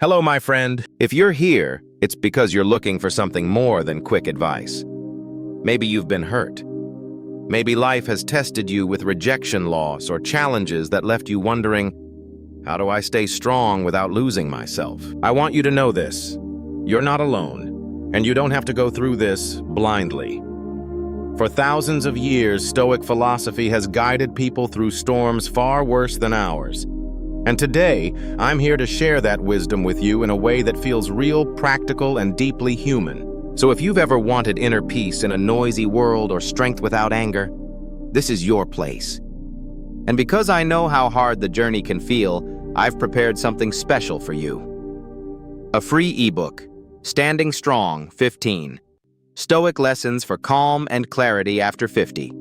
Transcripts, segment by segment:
Hello, my friend. If you're here, it's because you're looking for something more than quick advice. Maybe you've been hurt. Maybe life has tested you with rejection loss or challenges that left you wondering, how do I stay strong without losing myself? I want you to know this. You're not alone, and you don't have to go through this blindly. For thousands of years, Stoic philosophy has guided people through storms far worse than ours. And today, I'm here to share that wisdom with you in a way that feels real, practical, and deeply human. So if you've ever wanted inner peace in a noisy world or strength without anger, this is your place. And because I know how hard the journey can feel, I've prepared something special for you. A free ebook, Standing Strong 15. Stoic Lessons for Calm and Clarity After 50.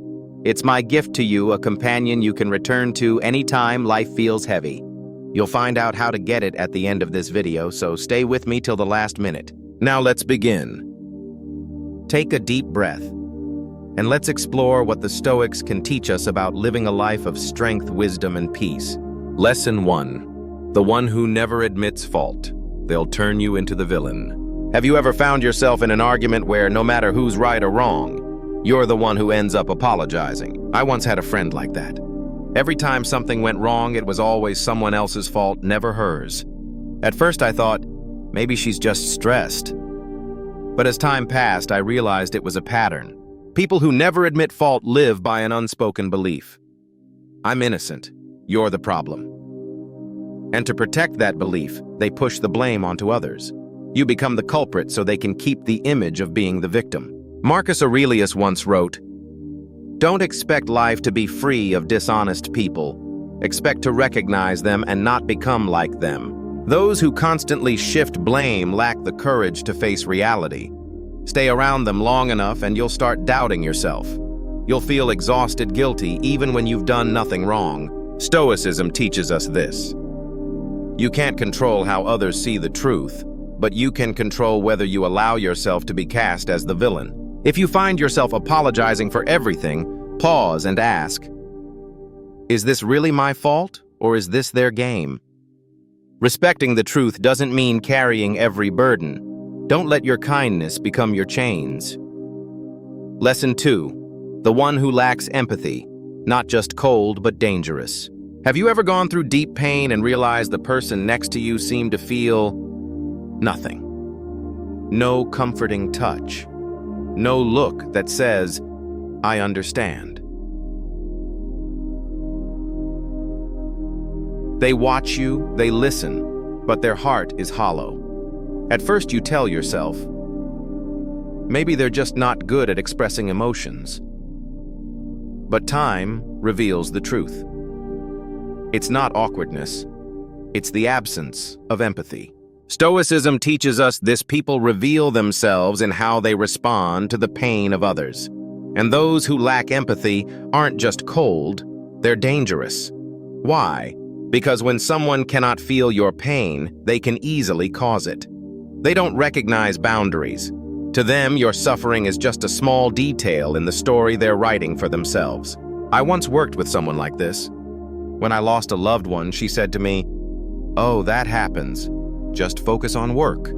It's my gift to you, a companion you can return to anytime life feels heavy. You'll find out how to get it at the end of this video, so stay with me till the last minute. Now let's begin. Take a deep breath, and let's explore what the Stoics can teach us about living a life of strength, wisdom, and peace. Lesson 1. The one who never admits fault. They'll turn you into the villain. Have you ever found yourself in an argument where no matter who's right or wrong, you're the one who ends up apologizing? I once had a friend like that. Every time something went wrong, it was always someone else's fault, never hers. At first I thought, maybe she's just stressed. But as time passed, I realized it was a pattern. People who never admit fault live by an unspoken belief. I'm innocent. You're the problem. And to protect that belief, they push the blame onto others. You become the culprit so they can keep the image of being the victim. Marcus Aurelius once wrote, "Don't expect life to be free of dishonest people. Expect to recognize them and not become like them. Those who constantly shift blame lack the courage to face reality. Stay around them long enough and you'll start doubting yourself. You'll feel exhausted, guilty, even when you've done nothing wrong." Stoicism teaches us this. You can't control how others see the truth, but you can control whether you allow yourself to be cast as the villain. If you find yourself apologizing for everything, pause and ask, is this really my fault, or is this their game? Respecting the truth doesn't mean carrying every burden. Don't let your kindness become your chains. Lesson 2. The one who lacks empathy, not just cold but dangerous. Have you ever gone through deep pain and realized the person next to you seemed to feel nothing? No comforting touch. No look that says, I understand. They watch you, they listen, but their heart is hollow. At first you tell yourself, maybe they're just not good at expressing emotions. But time reveals the truth. It's not awkwardness, it's the absence of empathy. Stoicism teaches us this: people reveal themselves in how they respond to the pain of others. And those who lack empathy aren't just cold, they're dangerous. Why? Because when someone cannot feel your pain, they can easily cause it. They don't recognize boundaries. To them, your suffering is just a small detail in the story they're writing for themselves. I once worked with someone like this. When I lost a loved one, she said to me, "Oh, that happens. Just focus on work."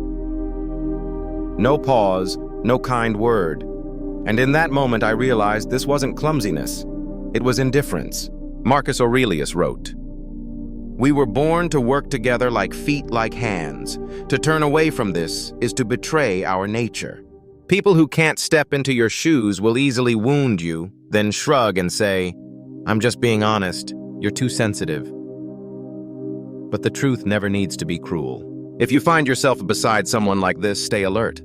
No pause, no kind word. And in that moment I realized this wasn't clumsiness. It was indifference. Marcus Aurelius wrote, "We were born to work together like feet, like hands. To turn away from this is to betray our nature." People who can't step into your shoes will easily wound you, then shrug and say, "I'm just being honest. You're too sensitive." But the truth never needs to be cruel. If you find yourself beside someone like this, stay alert.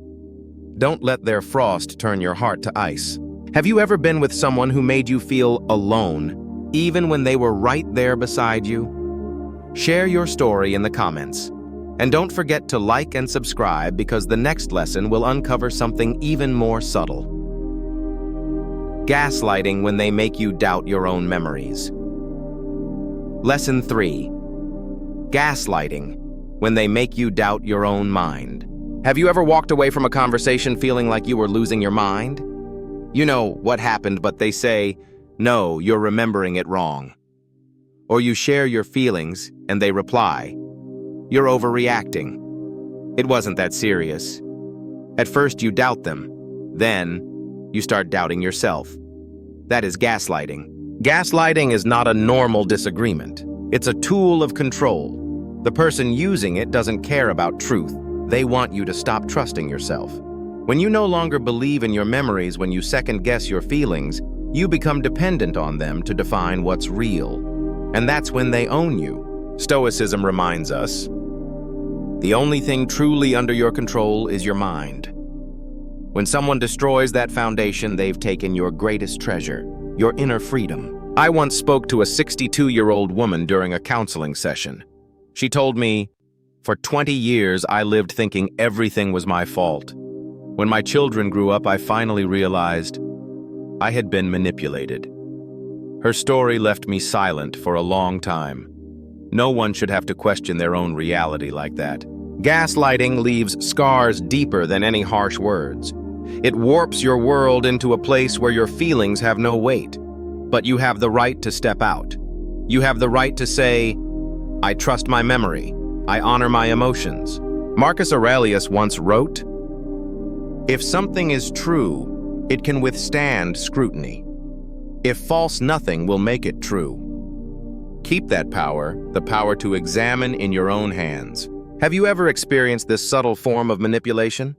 Don't let their frost turn your heart to ice. Have you ever been with someone who made you feel alone, even when they were right there beside you? Share your story in the comments. And don't forget to like and subscribe, because the next lesson will uncover something even more subtle. Gaslighting when they make you doubt your own memories. Lesson 3. Gaslighting when they make you doubt your own mind. Have you ever walked away from a conversation feeling like you were losing your mind? You know what happened, but they say, "No, you're remembering it wrong." Or you share your feelings and they reply, "You're overreacting." It wasn't that serious. At first you doubt them. Then you start doubting yourself. That is gaslighting. Gaslighting is not a normal disagreement. It's a tool of control. The person using it doesn't care about truth. They want you to stop trusting yourself. When you no longer believe in your memories, when you second-guess your feelings, you become dependent on them to define what's real. And that's when they own you. Stoicism reminds us, the only thing truly under your control is your mind. When someone destroys that foundation, they've taken your greatest treasure, your inner freedom. I once spoke to a 62-year-old woman during a counseling session. She told me, for 20 years, I lived thinking everything was my fault. When my children grew up, I finally realized I had been manipulated. Her story left me silent for a long time. No one should have to question their own reality like that. Gaslighting leaves scars deeper than any harsh words. It warps your world into a place where your feelings have no weight. But you have the right to step out. You have the right to say, I trust my memory. I honor my emotions. Marcus Aurelius once wrote, if something is true, it can withstand scrutiny. If false, nothing will make it true. Keep that power, the power to examine, in your own hands. Have you ever experienced this subtle form of manipulation?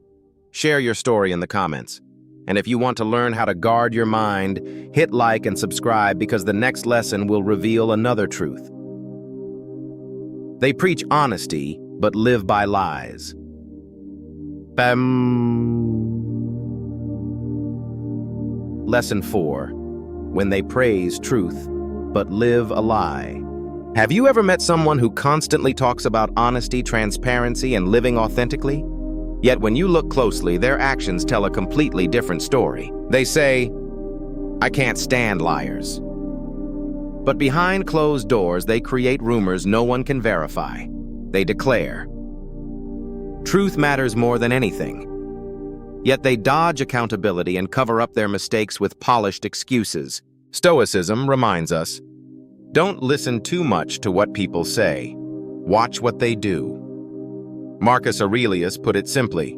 Share your story in the comments. And if you want to learn how to guard your mind, hit like and subscribe, because the next lesson will reveal another truth. They preach honesty, but live by lies. Lesson 4. When they praise truth, but live a lie. Have you ever met someone who constantly talks about honesty, transparency, and living authentically? Yet when you look closely, their actions tell a completely different story. They say, I can't stand liars. But behind closed doors, they create rumors no one can verify. They declare, truth matters more than anything. Yet they dodge accountability and cover up their mistakes with polished excuses. Stoicism reminds us, don't listen too much to what people say. Watch what they do. Marcus Aurelius put it simply,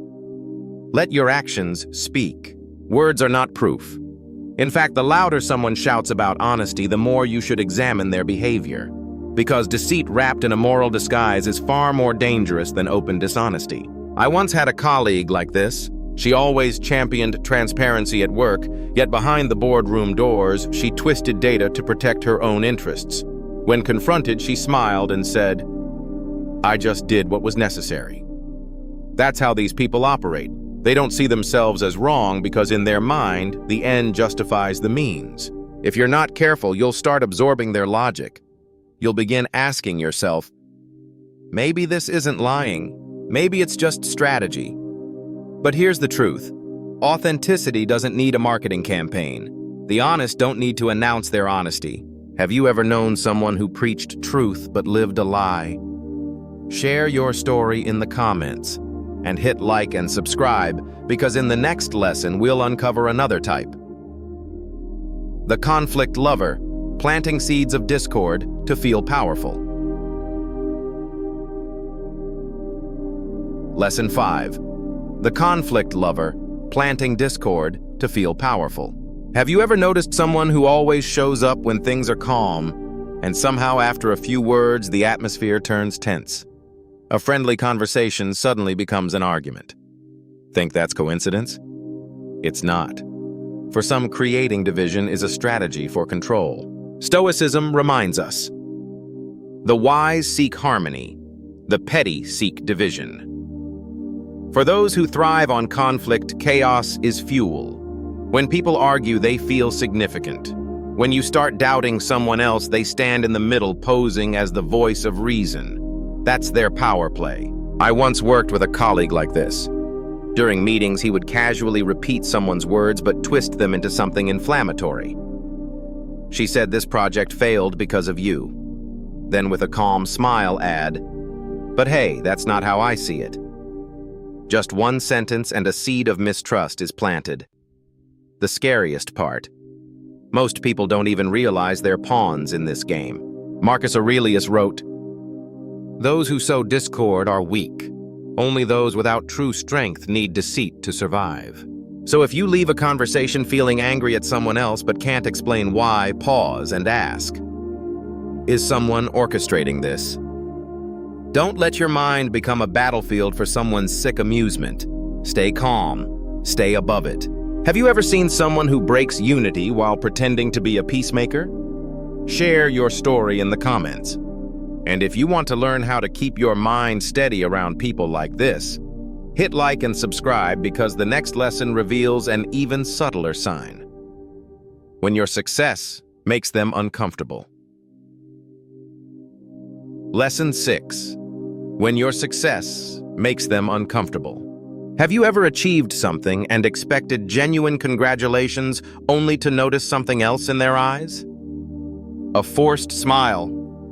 let your actions speak. Words are not proof. In fact, the louder someone shouts about honesty, the more you should examine their behavior. Because deceit wrapped in a moral disguise is far more dangerous than open dishonesty. I once had a colleague like this. She always championed transparency at work, yet behind the boardroom doors, she twisted data to protect her own interests. When confronted, she smiled and said, I just did what was necessary. That's how these people operate. They don't see themselves as wrong because in their mind, the end justifies the means. If you're not careful, you'll start absorbing their logic. You'll begin asking yourself, maybe this isn't lying. Maybe it's just strategy. But here's the truth. Authenticity doesn't need a marketing campaign. The honest don't need to announce their honesty. Have you ever known someone who preached truth but lived a lie? Share your story in the comments and hit like and subscribe, because in the next lesson we'll uncover another type. The conflict lover, planting seeds of discord to feel powerful. Lesson 5. The conflict lover, planting discord to feel powerful. Have you ever noticed someone who always shows up when things are calm, and somehow after a few words the atmosphere turns tense? A friendly conversation suddenly becomes an argument. Think that's coincidence? It's not. For some, creating division is a strategy for control. Stoicism reminds us, the wise seek harmony, the petty seek division. For those who thrive on conflict, chaos is fuel. When people argue, they feel significant. When you start doubting someone else, they stand in the middle, posing as the voice of reason. That's their power play. I once worked with a colleague like this. During meetings, he would casually repeat someone's words but twist them into something inflammatory. She said this project failed because of you. Then with a calm smile add, but hey, that's not how I see it. Just one sentence and a seed of mistrust is planted. The scariest part. Most people don't even realize they're pawns in this game. Marcus Aurelius wrote, those who sow discord are weak. Only those without true strength need deceit to survive. So if you leave a conversation feeling angry at someone else but can't explain why, pause and ask, is someone orchestrating this? Don't let your mind become a battlefield for someone's sick amusement. Stay calm. Stay above it. Have you ever seen someone who breaks unity while pretending to be a peacemaker? Share your story in the comments. And if you want to learn how to keep your mind steady around people like this, hit like and subscribe because the next lesson reveals an even subtler sign. When your success makes them uncomfortable. Lesson 6. When your success makes them uncomfortable. Have you ever achieved something and expected genuine congratulations only to notice something else in their eyes? A forced smile,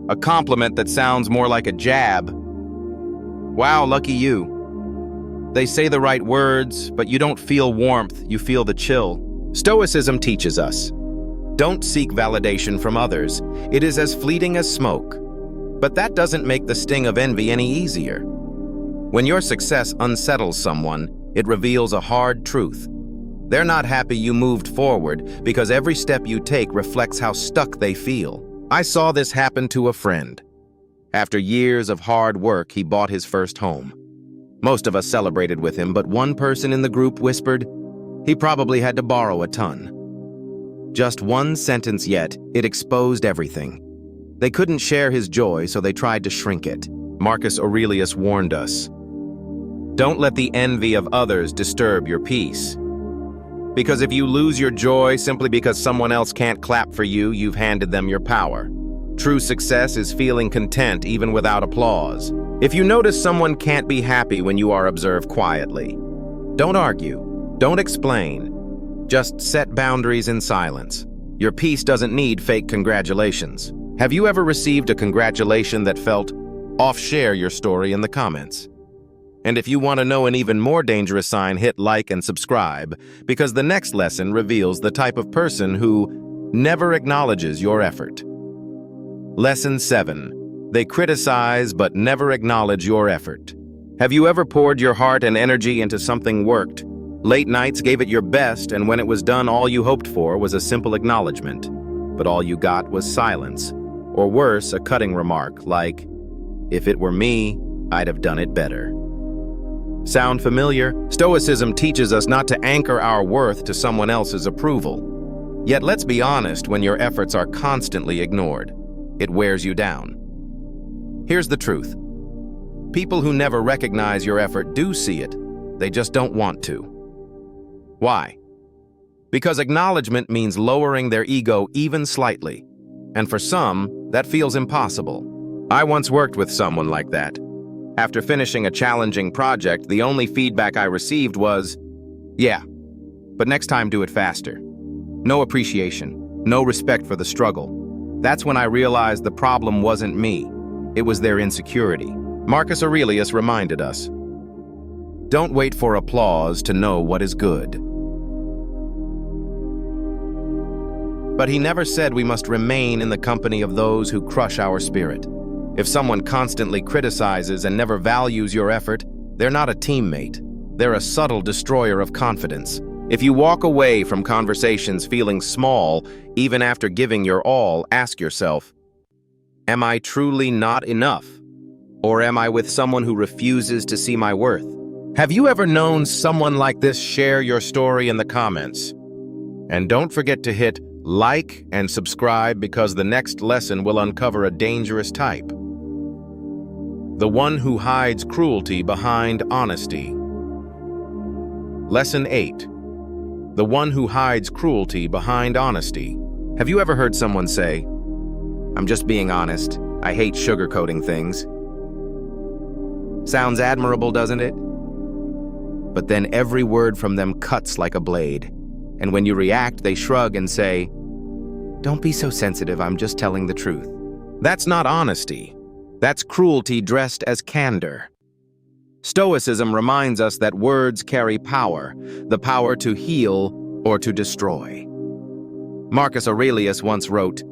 a compliment that sounds more like a jab. Wow, lucky you. They say the right words, but you don't feel warmth, you feel the chill. Stoicism teaches us, don't seek validation from others. It is as fleeting as smoke. But that doesn't make the sting of envy any easier. When your success unsettles someone, it reveals a hard truth. They're not happy you moved forward because every step you take reflects how stuck they feel. I saw this happen to a friend. After years of hard work, he bought his first home. Most of us celebrated with him, but one person in the group whispered, he probably had to borrow a ton. Just one sentence, yet it exposed everything. They couldn't share his joy, so they tried to shrink it. Marcus Aurelius warned us, don't let the envy of others disturb your peace. Because if you lose your joy simply because someone else can't clap for you, you've handed them your power. True success is feeling content even without applause. If you notice someone can't be happy when you are observed quietly, don't argue, don't explain, just set boundaries in silence. Your peace doesn't need fake congratulations. Have you ever received a congratulation that felt off? Share your story in the comments. And if you want to know an even more dangerous sign, hit like and subscribe, because the next lesson reveals the type of person who never acknowledges your effort. Lesson 7. They criticize but never acknowledge your effort. Have you ever poured your heart and energy into something, worked late nights, gave it your best, and when it was done, all you hoped for was a simple acknowledgement, but all you got was silence, or worse, a cutting remark like, if it were me, I'd have done it better. Sound familiar? Stoicism teaches us not to anchor our worth to someone else's approval. Yet let's be honest, when your efforts are constantly ignored, it wears you down. Here's the truth. People who never recognize your effort do see it. They just don't want to. Why? Because acknowledgement means lowering their ego even slightly. And for some, that feels impossible. I once worked with someone like that. After finishing a challenging project, the only feedback I received was, yeah, but next time do it faster. No appreciation, no respect for the struggle. That's when I realized the problem wasn't me. It was their insecurity. Marcus Aurelius reminded us, don't wait for applause to know what is good. But he never said we must remain in the company of those who crush our spirit. If someone constantly criticizes and never values your effort, they're not a teammate. They're a subtle destroyer of confidence. If you walk away from conversations feeling small, even after giving your all, ask yourself, am I truly not enough? Or am I with someone who refuses to see my worth? Have you ever known someone like this? Share your story in the comments. And don't forget to hit like and subscribe, because the next lesson will uncover a dangerous type. The one who hides cruelty behind honesty. Lesson 8. The one who hides cruelty behind honesty. Have you ever heard someone say, I'm just being honest. I hate sugarcoating things. Sounds admirable, doesn't it? But then every word from them cuts like a blade. And when you react, they shrug and say, don't be so sensitive, I'm just telling the truth. That's not honesty. That's cruelty dressed as candor. Stoicism reminds us that words carry power, the power to heal or to destroy. Marcus Aurelius once wrote,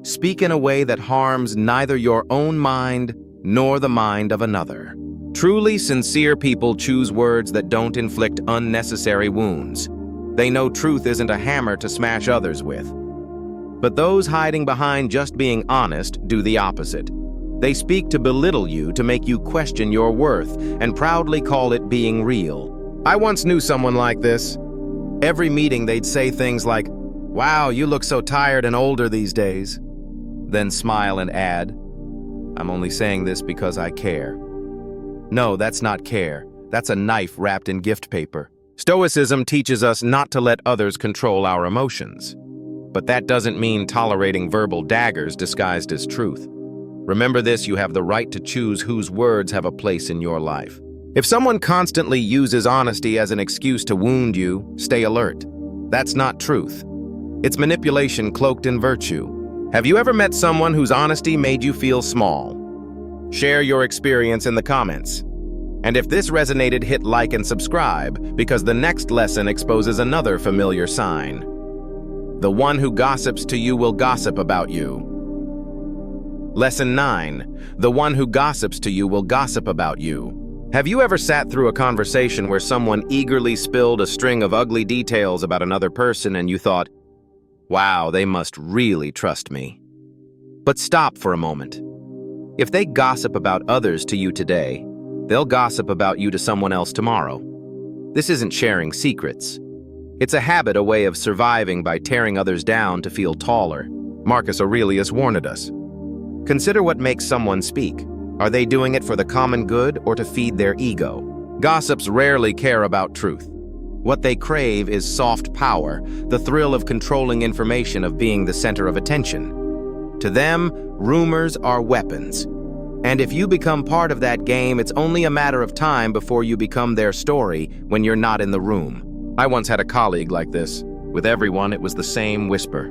speak in a way that harms neither your own mind nor the mind of another. Truly sincere people choose words that don't inflict unnecessary wounds. They know truth isn't a hammer to smash others with. But those hiding behind just being honest do the opposite. They speak to belittle you, to make you question your worth, and proudly call it being real. I once knew someone like this. Every meeting they'd say things like, "Wow, you look so tired and older these days." Then smile and add, "I'm only saying this because I care." No, that's not care. That's a knife wrapped in gift paper. Stoicism teaches us not to let others control our emotions. But that doesn't mean tolerating verbal daggers disguised as truth. Remember this: you have the right to choose whose words have a place in your life. If someone constantly uses honesty as an excuse to wound you, stay alert. That's not truth. It's manipulation cloaked in virtue. Have you ever met someone whose honesty made you feel small? Share your experience in the comments. And if this resonated, hit like and subscribe, because the next lesson exposes another familiar sign. The one who gossips to you will gossip about you. Lesson 9. The one who gossips to you will gossip about you. Have you ever sat through a conversation where someone eagerly spilled a string of ugly details about another person and you thought, "Wow, they must really trust me"? But stop for a moment. If they gossip about others to you today, they'll gossip about you to someone else tomorrow. This isn't sharing secrets. It's a habit, a way of surviving by tearing others down to feel taller. Marcus Aurelius warned us. Consider what makes someone speak. Are they doing it for the common good or to feed their ego? Gossips rarely care about truth. What they crave is soft power, the thrill of controlling information, of being the center of attention. To them, rumors are weapons. And if you become part of that game, it's only a matter of time before you become their story when you're not in the room. I once had a colleague like this. With everyone, it was the same whisper.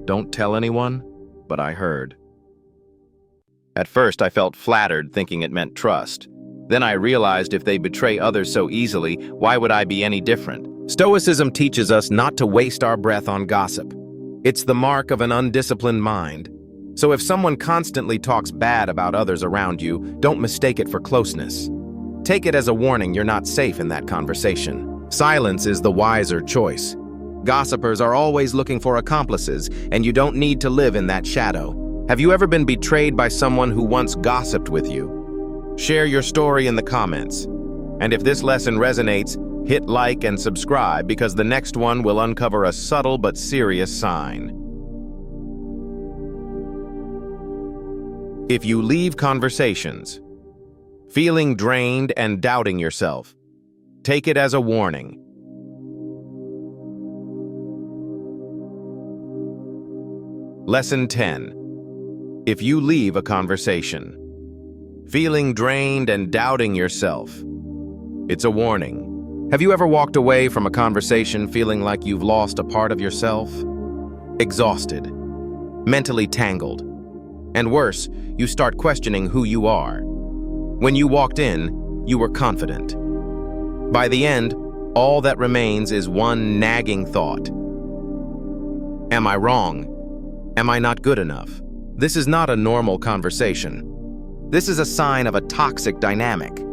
"Don't tell anyone," but I heard. At first, I felt flattered, thinking it meant trust. Then I realized if they betray others so easily, why would I be any different? Stoicism teaches us not to waste our breath on gossip. It's the mark of an undisciplined mind. So if someone constantly talks bad about others around you, don't mistake it for closeness. Take it as a warning you're not safe in that conversation. Silence is the wiser choice. Gossipers are always looking for accomplices, and you don't need to live in that shadow. Have you ever been betrayed by someone who once gossiped with you? Share your story in the comments. And if this lesson resonates, hit like and subscribe, because the next one will uncover a subtle but serious sign. If you leave conversations feeling drained and doubting yourself, take it as a warning. Lesson 10. If you leave a conversation feeling drained and doubting yourself, it's a warning. Have you ever walked away from a conversation feeling like you've lost a part of yourself? Exhausted, mentally tangled, and worse, you start questioning who you are. When you walked in, you were confident. By the end, all that remains is one nagging thought. Am I wrong? Am I not good enough? This is not a normal conversation. This is a sign of a toxic dynamic.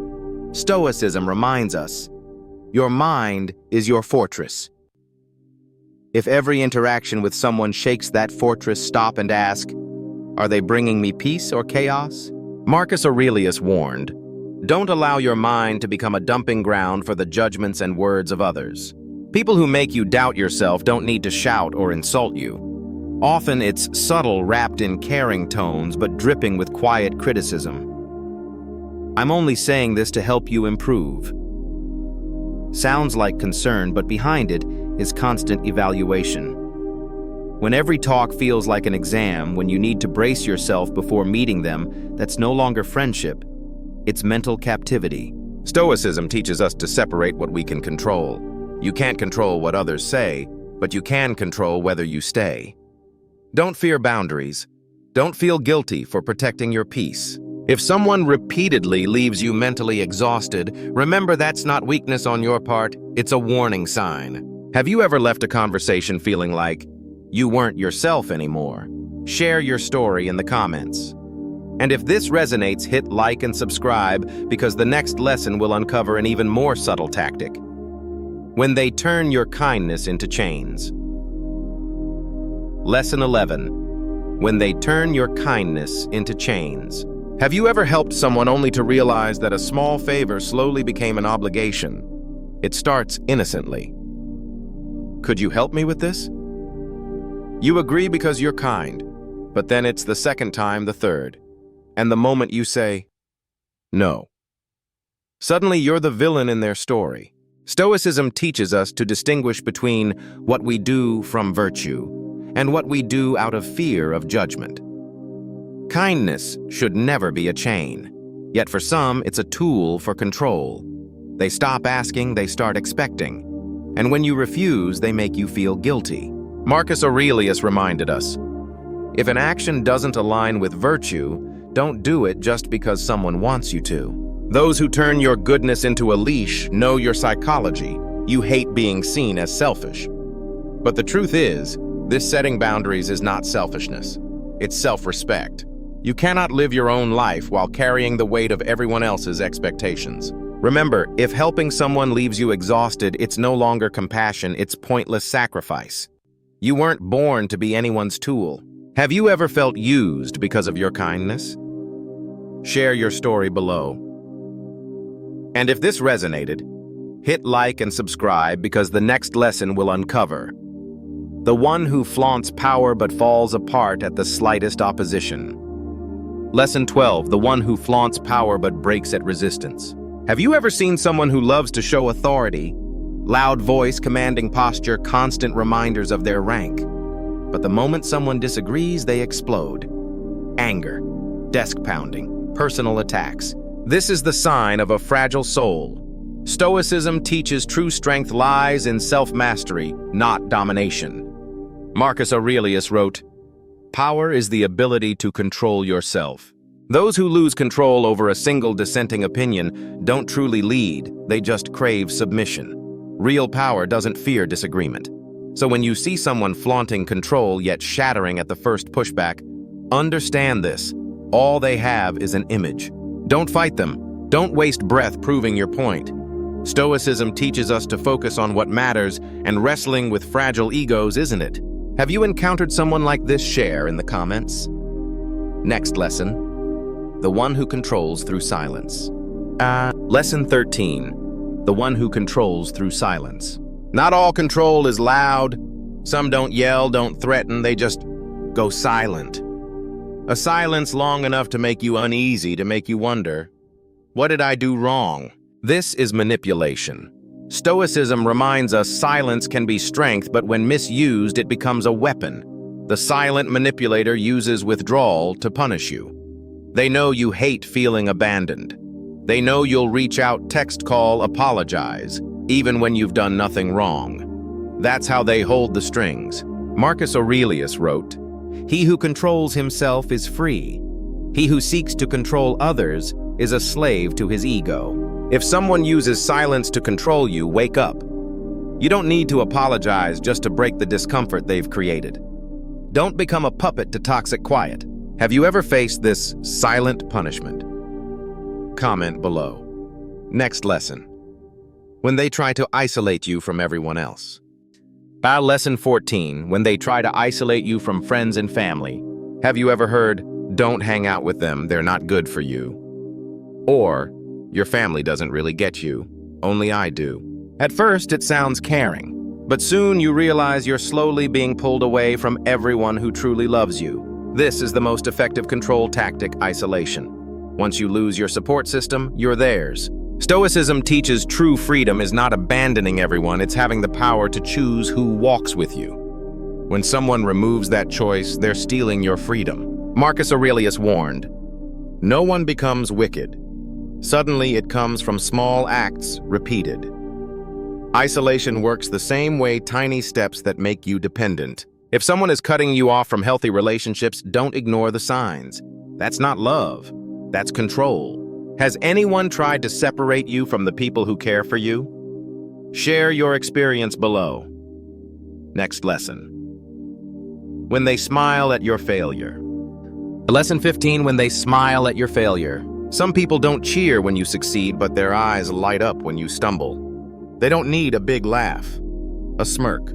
Stoicism reminds us, your mind is your fortress. If every interaction with someone shakes that fortress, stop and ask, are they bringing me peace or chaos? Marcus Aurelius warned, don't allow your mind to become a dumping ground for the judgments and words of others. People who make you doubt yourself don't need to shout or insult you. Often it's subtle, wrapped in caring tones, but dripping with quiet criticism. I'm only saying this to help you improve. Sounds like concern, but behind it is constant evaluation. When every talk feels like an exam, when you need to brace yourself before meeting them, that's no longer friendship, it's mental captivity. Stoicism teaches us to separate what we can control. You can't control what others say, but you can control whether you stay. Don't fear boundaries. Don't feel guilty for protecting your peace. If someone repeatedly leaves you mentally exhausted, remember that's not weakness on your part, it's a warning sign. Have you ever left a conversation feeling like you weren't yourself anymore? Share your story in the comments. And if this resonates, hit like and subscribe because the next lesson will uncover an even more subtle tactic. When they turn your kindness into chains. Lesson 11. When they turn your kindness into chains. Have you ever helped someone only to realize that a small favor slowly became an obligation? It starts innocently. Could you help me with this? You agree because you're kind, but then it's the second time, the third, and the moment you say, no. Suddenly you're the villain in their story. Stoicism teaches us to distinguish between what we do from virtue and what we do out of fear of judgment. Kindness should never be a chain, yet for some it's a tool for control. They stop asking, they start expecting, and when you refuse, they make you feel guilty. Marcus Aurelius reminded us, if an action doesn't align with virtue, don't do it just because someone wants you to. Those who turn your goodness into a leash know your psychology. You hate being seen as selfish. But the truth is, this setting boundaries is not selfishness. It's self-respect. You cannot live your own life while carrying the weight of everyone else's expectations. Remember, if helping someone leaves you exhausted, it's no longer compassion, it's pointless sacrifice. You weren't born to be anyone's tool. Have you ever felt used because of your kindness? Share your story below. And if this resonated, hit like and subscribe because the next lesson will uncover the one who flaunts power but falls apart at the slightest opposition. Lesson 12, the one who flaunts power but breaks at resistance. Have you ever seen someone who loves to show authority? Loud voice, commanding posture, constant reminders of their rank. But the moment someone disagrees, they explode. Anger, desk pounding, personal attacks. This is the sign of a fragile soul. Stoicism teaches true strength lies in self-mastery, not domination. Marcus Aurelius wrote, "Power is the ability to control yourself." Those who lose control over a single dissenting opinion don't truly lead, they just crave submission. Real power doesn't fear disagreement. So when you see someone flaunting control yet shattering at the first pushback, understand this. All they have is an image. Don't fight them. Don't waste breath proving your point. Stoicism teaches us to focus on what matters, and wrestling with fragile egos, isn't it? Have you encountered someone like this? Share in the comments. Next lesson, the one who controls through silence. Lesson 13, the one who controls through silence. Not all control is loud. Some don't yell, don't threaten, they just go silent. A silence long enough to make you uneasy, to make you wonder, what did I do wrong? This is manipulation. Stoicism reminds us silence can be strength, but when misused, it becomes a weapon. The silent manipulator uses withdrawal to punish you. They know you hate feeling abandoned. They know you'll reach out, text, call, apologize, even when you've done nothing wrong. That's how they hold the strings. Marcus Aurelius wrote, "He who controls himself is free. He who seeks to control others is a slave to his ego." If someone uses silence to control you, wake up. You don't need to apologize just to break the discomfort they've created. Don't become a puppet to toxic quiet. Have you ever faced this silent punishment? Comment below. Next lesson. When they try to isolate you from everyone else. Lesson 14. When they try to isolate you from friends and family. Have you ever heard, "Don't hang out with them, they're not good for you"? Or, "Your family doesn't really get you, only I do." At first, it sounds caring, but soon you realize you're slowly being pulled away from everyone who truly loves you. This is the most effective control tactic: isolation. Once you lose your support system, you're theirs. Stoicism teaches true freedom is not abandoning everyone, it's having the power to choose who walks with you. When someone removes that choice, they're stealing your freedom. Marcus Aurelius warned, "No one becomes wicked. Suddenly it comes from small acts repeated." Isolation works the same way: tiny steps that make you dependent. If someone is cutting you off from healthy relationships, don't ignore the signs. That's not love, that's control. Has anyone tried to separate you from the people who care for you? Share your experience below. Next lesson. When they smile at your failure. Lesson 15, when they smile at your failure. Some people don't cheer when you succeed, but their eyes light up when you stumble. They don't need a big laugh, a smirk,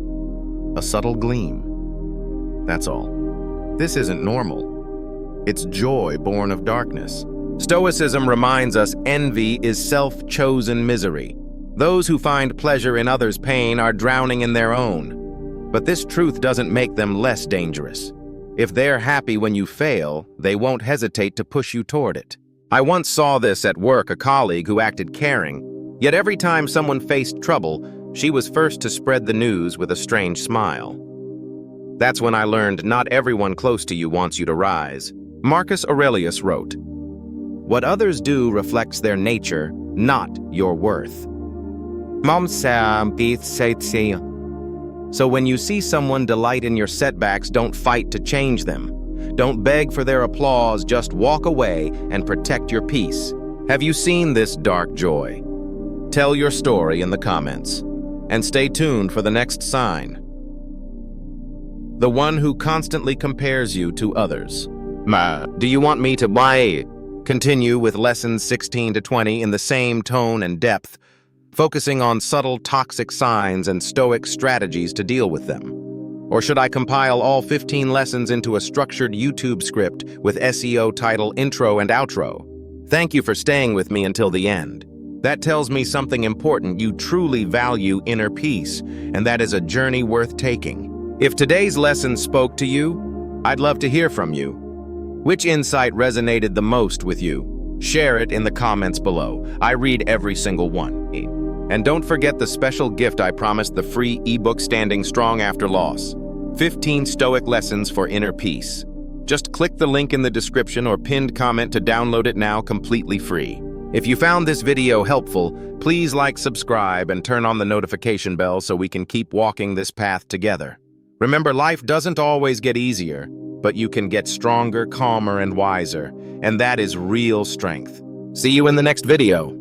a subtle gleam. That's all. This isn't normal. It's joy born of darkness. Stoicism reminds us envy is self-chosen misery. Those who find pleasure in others' pain are drowning in their own. But this truth doesn't make them less dangerous. If they're happy when you fail, they won't hesitate to push you toward it. I once saw this at work, a colleague who acted caring, yet every time someone faced trouble, she was first to spread the news with a strange smile. That's when I learned not everyone close to you wants you to rise. Marcus Aurelius wrote, "What others do reflects their nature, not your worth." So when you see someone delight in your setbacks, don't fight to change them. Don't beg for their applause, just walk away and protect your peace. Have you seen this dark joy? Tell your story in the comments. And stay tuned for the next sign. The one who constantly compares you to others. Do you want me to continue with lessons 16 to 20 in the same tone and depth, focusing on subtle toxic signs and Stoic strategies to deal with them? Or should I compile all 15 lessons into a structured YouTube script with SEO title, intro, and outro? Thank you for staying with me until the end. That tells me something important: you truly value inner peace, and that is a journey worth taking. If today's lesson spoke to you, I'd love to hear from you. Which insight resonated the most with you? Share it in the comments below. I read every single one. And don't forget the special gift I promised, the free ebook Standing Strong After Loss. 15 Stoic Lessons for Inner Peace. Just click the link in the description or pinned comment to download it now, completely free. If you found this video helpful, please like, subscribe, and turn on the notification bell so we can keep walking this path together. Remember, life doesn't always get easier, but you can get stronger, calmer, and wiser, and that is real strength. See you in the next video.